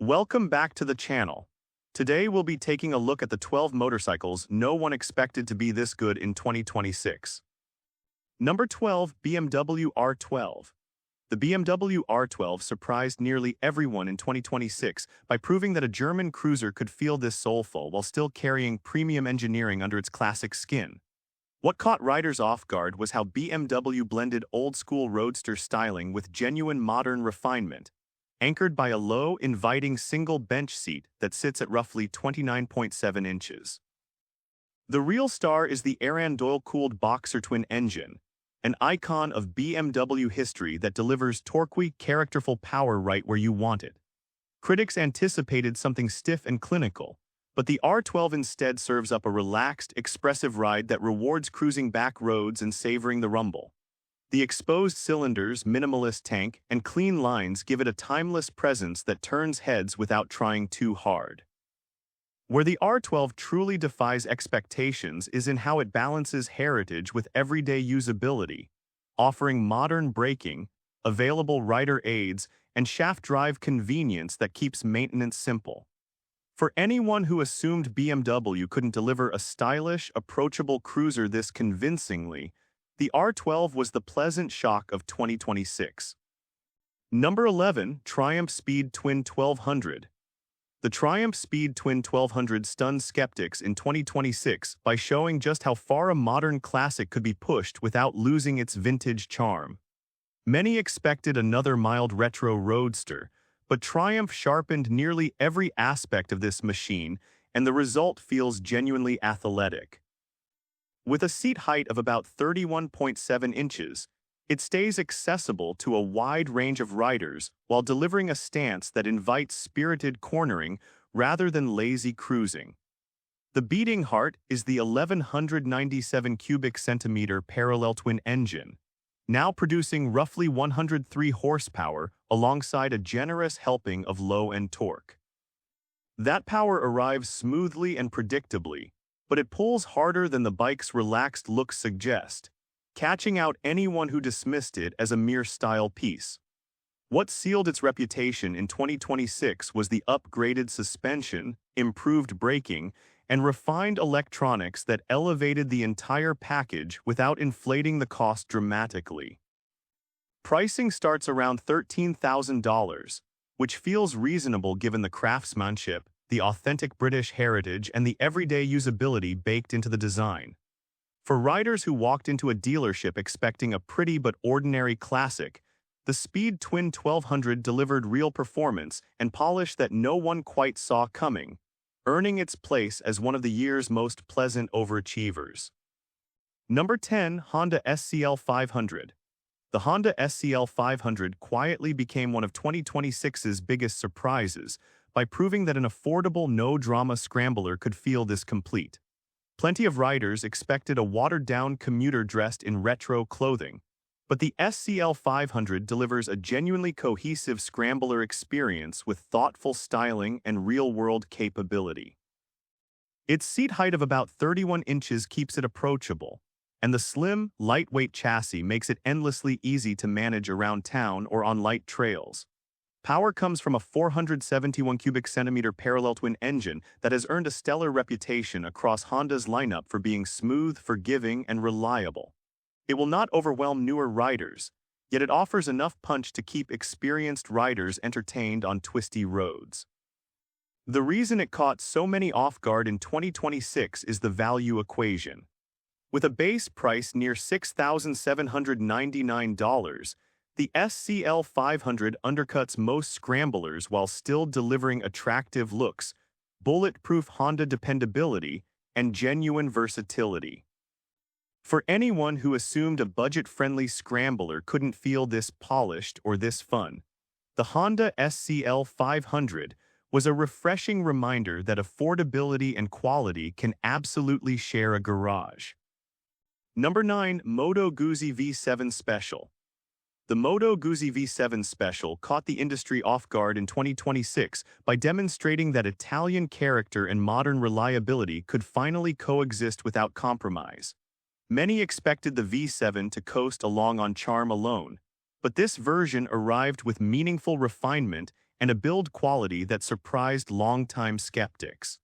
Welcome back to the channel. Today we'll be taking a look at the 12 motorcycles no one expected to be this good in 2026. Number 12, BMW R12. The BMW R12 surprised nearly everyone in 2026 by proving that a German cruiser could feel this soulful while still carrying premium engineering under its classic skin. What caught riders off guard was how BMW blended old-school roadster styling with genuine modern refinement, anchored by a low, inviting single bench seat that sits at roughly 29.7 inches. The real star is the Arandoil-cooled Boxer twin engine, an icon of BMW history that delivers torquey, characterful power right where you want it. Critics anticipated something stiff and clinical, but the R12 instead serves up a relaxed, expressive ride that rewards cruising back roads and savoring the rumble. The exposed cylinders, minimalist tank, and clean lines give it a timeless presence that turns heads without trying too hard. Where the R12 truly defies expectations is in how it balances heritage with everyday usability, offering modern braking, available rider aids, and shaft drive convenience that keeps maintenance simple. For anyone who assumed BMW couldn't deliver a stylish, approachable cruiser this convincingly, the R12 was the pleasant shock of 2026. Number 11, Triumph Speed Twin 1200. The Triumph Speed Twin 1200 stunned skeptics in 2026 by showing just how far a modern classic could be pushed without losing its vintage charm. Many expected another mild retro roadster, but Triumph sharpened nearly every aspect of this machine, and the result feels genuinely athletic. With a seat height of about 31.7 inches, it stays accessible to a wide range of riders while delivering a stance that invites spirited cornering rather than lazy cruising. The beating heart is the 1197 cubic centimeter parallel twin engine, now producing roughly 103 horsepower alongside a generous helping of low-end torque. That power arrives smoothly and predictably, but it pulls harder than the bike's relaxed looks suggest, catching out anyone who dismissed it as a mere style piece. What sealed its reputation in 2026 was the upgraded suspension, improved braking, and refined electronics that elevated the entire package without inflating the cost dramatically. Pricing starts around $13,000, which feels reasonable given the craftsmanship, the authentic British heritage, and the everyday usability baked into the design. For riders who walked into a dealership expecting a pretty but ordinary classic, the Speed Twin 1200 delivered real performance and polish that no one quite saw coming, earning its place as one of the year's most pleasant overachievers. Number 10, Honda SCL 500. The Honda SCL 500 quietly became one of 2026's biggest surprises, by proving that an affordable no-drama scrambler could feel this complete. Plenty of riders expected a watered-down commuter dressed in retro clothing, but the SCL 500 delivers a genuinely cohesive scrambler experience with thoughtful styling and real-world capability. Its seat height of about 31 inches keeps it approachable, and the slim, lightweight chassis makes it endlessly easy to manage around town or on light trails. Power comes from a 471 cubic centimeter parallel twin engine that has earned a stellar reputation across Honda's lineup for being smooth, forgiving, and reliable. It will not overwhelm newer riders, yet it offers enough punch to keep experienced riders entertained on twisty roads. The reason it caught so many off guard in 2026 is the value equation. With a base price near $6,799, the SCL 500 undercuts most scramblers while still delivering attractive looks, bulletproof Honda dependability, and genuine versatility. For anyone who assumed a budget-friendly scrambler couldn't feel this polished or this fun, the Honda SCL 500 was a refreshing reminder that affordability and quality can absolutely share a garage. Number 9, Moto Guzzi V7 Special. The Moto Guzzi V7 Special caught the industry off guard in 2026 by demonstrating that Italian character and modern reliability could finally coexist without compromise. Many expected the V7 to coast along on charm alone, but this version arrived with meaningful refinement and a build quality that surprised longtime skeptics.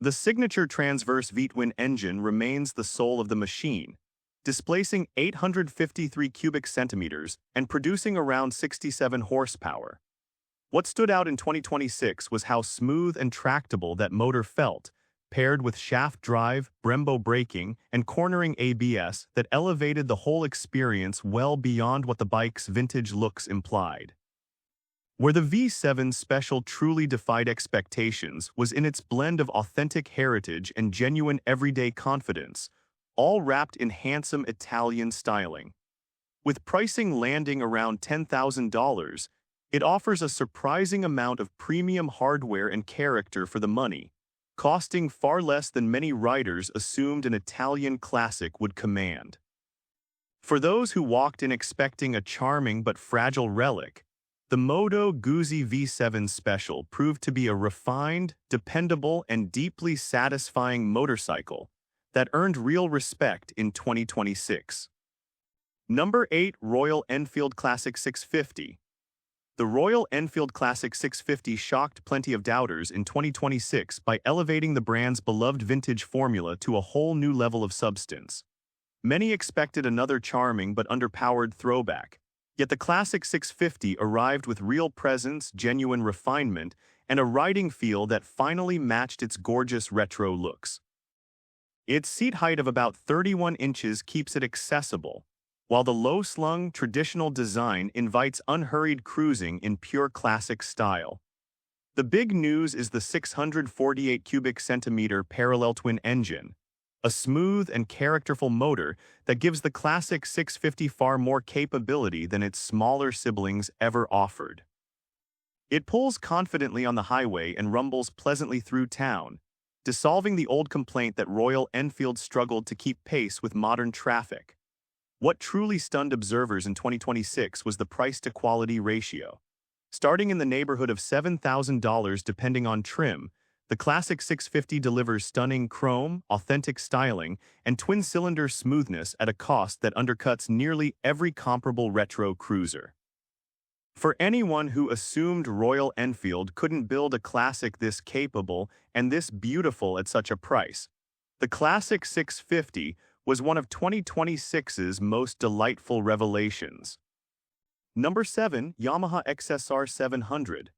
The signature transverse V-twin engine remains the soul of the machine, displacing 853 cubic centimeters and producing around 67 horsepower. What stood out in 2026 was how smooth and tractable that motor felt, paired with shaft drive, Brembo braking, and cornering ABS that elevated the whole experience well beyond what the bike's vintage looks implied. Where the V7 Special truly defied expectations was in its blend of authentic heritage and genuine everyday confidence, all wrapped in handsome Italian styling. With pricing landing around $10,000, it offers a surprising amount of premium hardware and character for the money, costing far less than many riders assumed an Italian classic would command. For those who walked in expecting a charming but fragile relic, the Moto Guzzi V7 Special proved to be a refined, dependable, and deeply satisfying motorcycle that earned real respect in 2026. Number 8. Royal Enfield Classic 650. The Royal Enfield Classic 650 shocked plenty of doubters in 2026 by elevating the brand's beloved vintage formula to a whole new level of substance. Many expected another charming but underpowered throwback, yet the Classic 650 arrived with real presence, genuine refinement, and a riding feel that finally matched its gorgeous retro looks. Its seat height of about 31 inches keeps it accessible, while the low-slung, traditional design invites unhurried cruising in pure classic style. The big news is the 648 cubic centimeter parallel twin engine, a smooth and characterful motor that gives the Classic 650 far more capability than its smaller siblings ever offered. It pulls confidently on the highway and rumbles pleasantly through town, dissolving the old complaint that Royal Enfield struggled to keep pace with modern traffic. What truly stunned observers in 2026 was the price-to-quality ratio. Starting in the neighborhood of $7,000 depending on trim, the Classic 650 delivers stunning chrome, authentic styling, and twin-cylinder smoothness at a cost that undercuts nearly every comparable retro cruiser. For anyone who assumed Royal Enfield couldn't build a classic this capable and this beautiful at such a price, the Classic 650 was one of 2026's most delightful revelations. Number 7. Yamaha XSR700.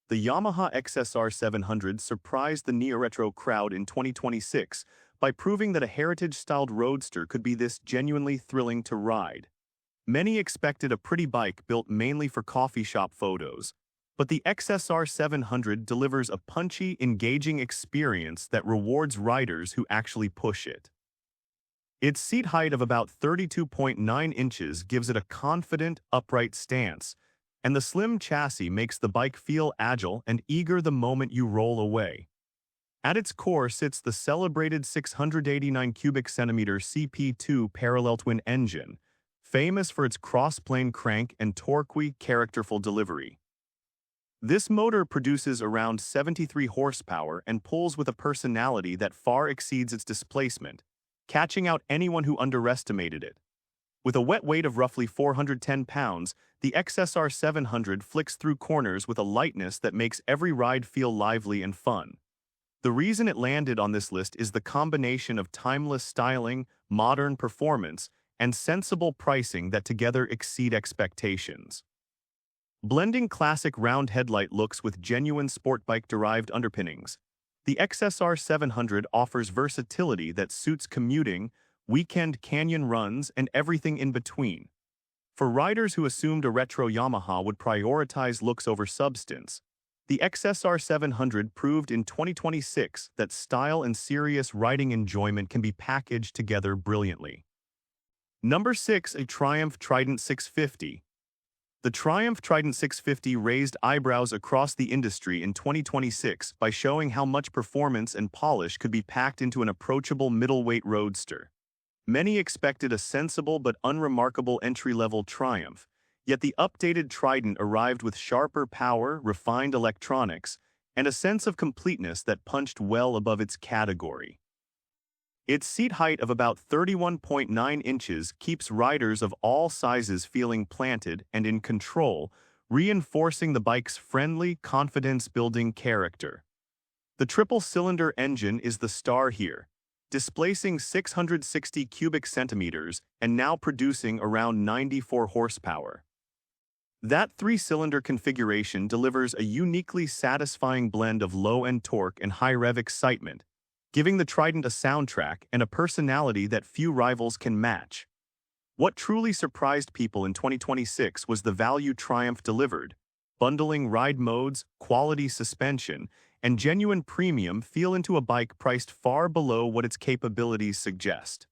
The Yamaha XSR700 surprised the neo-retro crowd in 2026 by proving that a heritage-styled roadster could be this genuinely thrilling to ride. Many expected a pretty bike built mainly for coffee shop photos, but the XSR700 delivers a punchy, engaging experience that rewards riders who actually push it. Its seat height of about 32.9 inches gives it a confident, upright stance, and the slim chassis makes the bike feel agile and eager the moment you roll away. At its core sits the celebrated 689 cubic centimeter CP2 parallel twin engine, famous for its cross-plane crank and torquey, characterful delivery. This motor produces around 73 horsepower and pulls with a personality that far exceeds its displacement, catching out anyone who underestimated it. With a wet weight of roughly 410 pounds, the XSR700 flicks through corners with a lightness that makes every ride feel lively and fun. The reason it landed on this list is the combination of timeless styling, modern performance, and sensible pricing that together exceed expectations. Blending classic round headlight looks with genuine sport bike-derived underpinnings, the XSR700 offers versatility that suits commuting, weekend canyon runs, and everything in between. For riders who assumed a retro Yamaha would prioritize looks over substance, the XSR700 proved in 2026 that style and serious riding enjoyment can be packaged together brilliantly. Number 6. A Triumph Trident 650. The Triumph Trident 650 raised eyebrows across the industry in 2026 by showing how much performance and polish could be packed into an approachable middleweight roadster. Many expected a sensible but unremarkable entry-level Triumph, yet the updated Trident arrived with sharper power, refined electronics, and a sense of completeness that punched well above its category. Its seat height of about 31.9 inches keeps riders of all sizes feeling planted and in control, reinforcing the bike's friendly, confidence-building character. The triple-cylinder engine is the star here, displacing 660 cubic centimeters and now producing around 94 horsepower. That three-cylinder configuration delivers a uniquely satisfying blend of low-end torque and high-rev excitement, giving the Trident a soundtrack and a personality that few rivals can match. What truly surprised people in 2026 was the value Triumph delivered, bundling ride modes, quality suspension, and genuine premium feel into a bike priced far below what its capabilities suggest.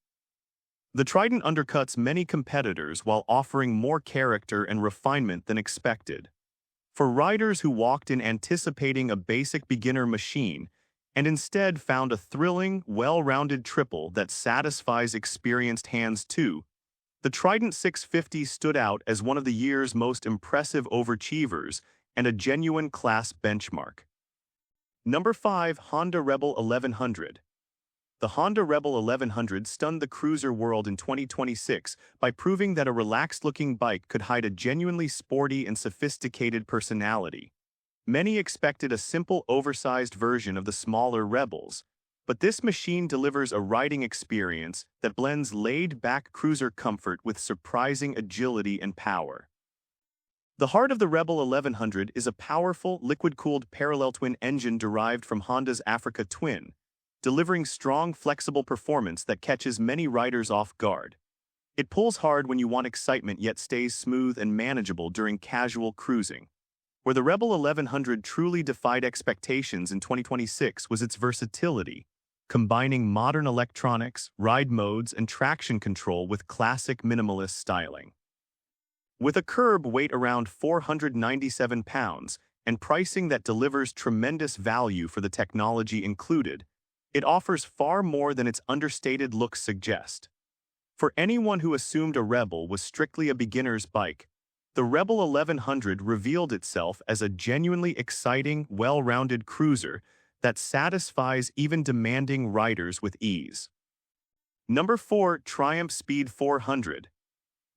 The Trident undercuts many competitors while offering more character and refinement than expected. For riders who walked in anticipating a basic beginner machine and instead found a thrilling, well-rounded triple that satisfies experienced hands too, the Trident 650 stood out as one of the year's most impressive overachievers and a genuine class benchmark. Number 5. Honda Rebel 1100. The Honda Rebel 1100 stunned the cruiser world in 2026 by proving that a relaxed-looking bike could hide a genuinely sporty and sophisticated personality. Many expected a simple, oversized version of the smaller Rebels, but this machine delivers a riding experience that blends laid-back cruiser comfort with surprising agility and power. The heart of the Rebel 1100 is a powerful, liquid-cooled parallel-twin engine derived from Honda's Africa Twin, delivering strong, flexible performance that catches many riders off guard. It pulls hard when you want excitement yet stays smooth and manageable during casual cruising. Where the Rebel 1100 truly defied expectations in 2026 was its versatility, combining modern electronics, ride modes, and traction control with classic minimalist styling. With a curb weight around 497 pounds and pricing that delivers tremendous value for the technology included, it offers far more than its understated looks suggest. For anyone who assumed a Rebel was strictly a beginner's bike, the Rebel 1100 revealed itself as a genuinely exciting, well-rounded cruiser that satisfies even demanding riders with ease. Number 4. Triumph Speed 400.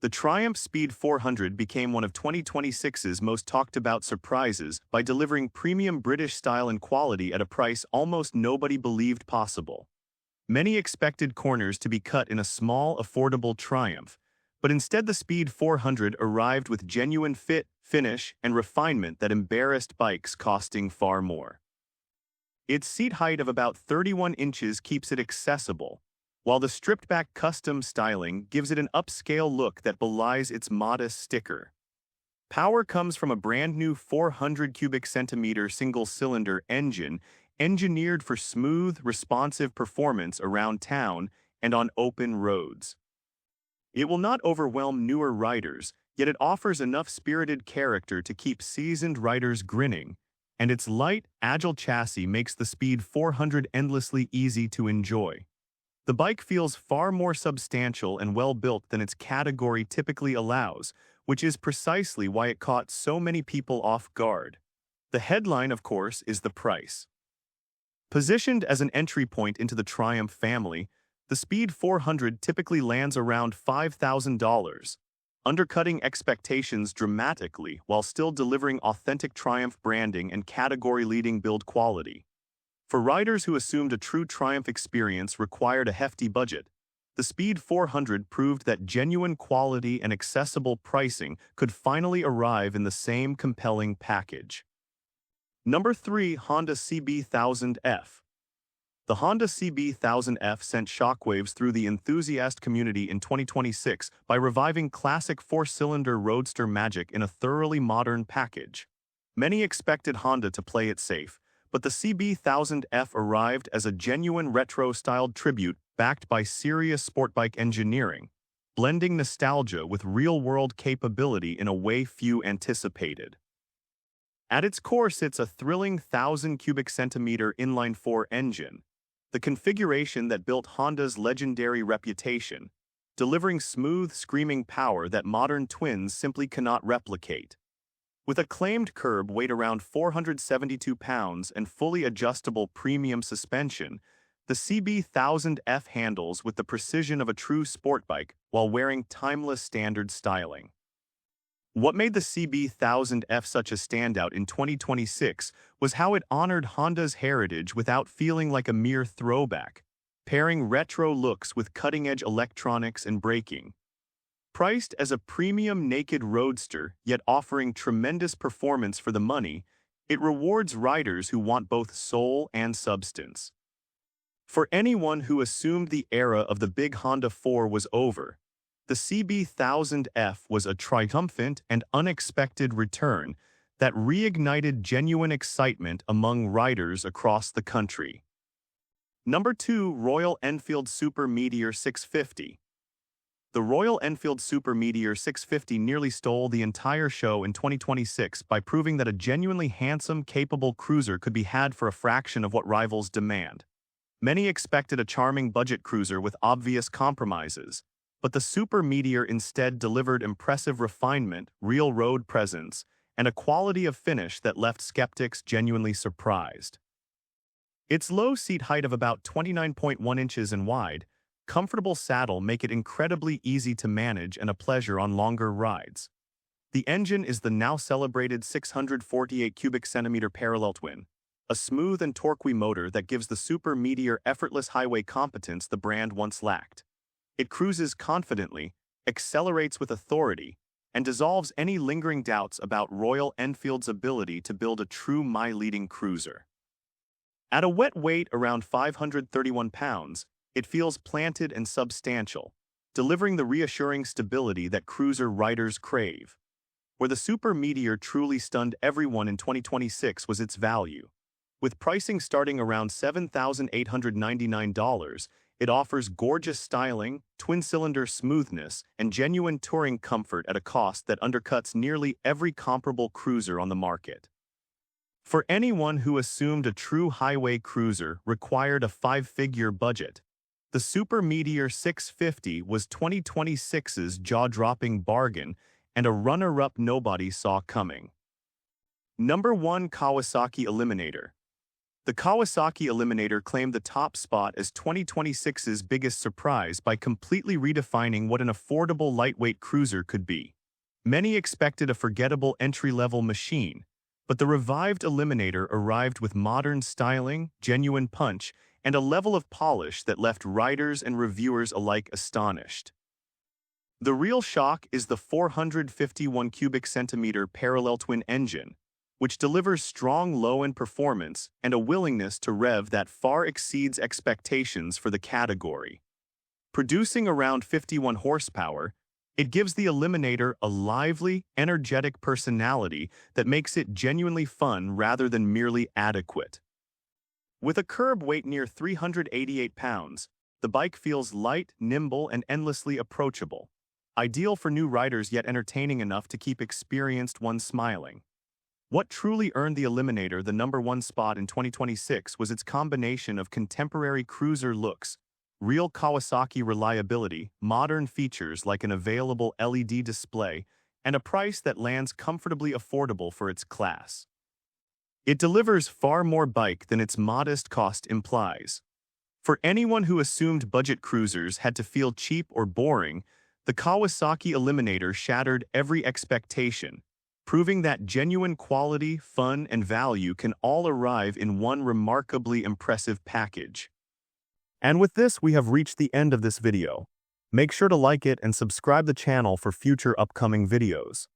The Triumph Speed 400 became one of 2026's most talked-about surprises by delivering premium British style and quality at a price almost nobody believed possible. Many expected corners to be cut in a small, affordable Triumph, but instead the Speed 400 arrived with genuine fit, finish, and refinement that embarrassed bikes costing far more. Its seat height of about 31 inches keeps it accessible, while the stripped-back custom styling gives it an upscale look that belies its modest sticker. Power comes from a brand-new 400 cubic centimeter single-cylinder engine engineered for smooth, responsive performance around town and on open roads. It will not overwhelm newer riders, yet it offers enough spirited character to keep seasoned riders grinning, and its light, agile chassis makes the Speed 400 endlessly easy to enjoy. The bike feels far more substantial and well-built than its category typically allows, which is precisely why it caught so many people off guard. The headline, of course, is the price. Positioned as an entry point into the Triumph family, the Speed 400 typically lands around $5,000, undercutting expectations dramatically while still delivering authentic Triumph branding and category-leading build quality. For riders who assumed a true Triumph experience required a hefty budget, the Speed 400 proved that genuine quality and accessible pricing could finally arrive in the same compelling package. Number 3. Honda CB1000F. The Honda CB1000F sent shockwaves through the enthusiast community in 2026 by reviving classic four-cylinder roadster magic in a thoroughly modern package. Many expected Honda to play it safe, but the CB1000F arrived as a genuine retro-styled tribute backed by serious sport bike engineering, blending nostalgia with real-world capability in a way few anticipated. At its core sits a thrilling 1,000 cubic centimeter inline-4 engine, the configuration that built Honda's legendary reputation, delivering smooth, screaming power that modern twins simply cannot replicate. With a claimed curb weight around 472 pounds and fully adjustable premium suspension, the CB1000F handles with the precision of a true sport bike while wearing timeless standard styling. What made the CB1000F such a standout in 2026 was how it honored Honda's heritage without feeling like a mere throwback, pairing retro looks with cutting-edge electronics and braking. Priced as a premium naked roadster, yet offering tremendous performance for the money, it rewards riders who want both soul and substance. For anyone who assumed the era of the big Honda 4 was over, the CB1000F was a triumphant and unexpected return that reignited genuine excitement among riders across the country. Number 2. Royal Enfield Super Meteor 650. The Royal Enfield Super Meteor 650 nearly stole the entire show in 2026 by proving that a genuinely handsome, capable cruiser could be had for a fraction of what rivals demand. Many expected a charming budget cruiser with obvious compromises, but the Super Meteor instead delivered impressive refinement, real road presence, and a quality of finish that left skeptics genuinely surprised. Its low seat height of about 29.1 inches and wide, comfortable saddle make it incredibly easy to manage and a pleasure on longer rides. The engine is the now celebrated 648 cubic centimeter parallel twin, a smooth and torquey motor that gives the Super Meteor effortless highway competence the brand once lacked. It cruises confidently, accelerates with authority, and dissolves any lingering doubts about Royal Enfield's ability to build a true mile-leading cruiser. At a wet weight around 531 pounds, it feels planted and substantial, delivering the reassuring stability that cruiser riders crave. Where the Super Meteor truly stunned everyone in 2026 was its value. With pricing starting around $7,899, it offers gorgeous styling, twin-cylinder smoothness, and genuine touring comfort at a cost that undercuts nearly every comparable cruiser on the market. For anyone who assumed a true highway cruiser required a five-figure budget, the Super Meteor 650 was 2026's jaw-dropping bargain and a runner-up nobody saw coming. Number 1. Kawasaki Eliminator. The Kawasaki Eliminator claimed the top spot as 2026's biggest surprise by completely redefining what an affordable lightweight cruiser could be. Many expected a forgettable entry-level machine, but the revived Eliminator arrived with modern styling, genuine punch, and a level of polish that left riders and reviewers alike astonished. The real shock is the 451 cubic centimeter parallel twin engine, which delivers strong low-end performance and a willingness to rev that far exceeds expectations for the category. Producing around 51 horsepower, it gives the Eliminator a lively, energetic personality that makes it genuinely fun rather than merely adequate. With a curb weight near 388 pounds, the bike feels light, nimble, and endlessly approachable, ideal for new riders yet entertaining enough to keep experienced ones smiling. What truly earned the Eliminator the number 1 spot in 2026 was its combination of contemporary cruiser looks, real Kawasaki reliability, modern features like an available LED display, and a price that lands comfortably affordable for its class. It delivers far more bike than its modest cost implies. For anyone who assumed budget cruisers had to feel cheap or boring, the Kawasaki Eliminator shattered every expectation, proving that genuine quality, fun, and value can all arrive in one remarkably impressive package. And with this, we have reached the end of this video. Make sure to like it and subscribe the channel for future upcoming videos.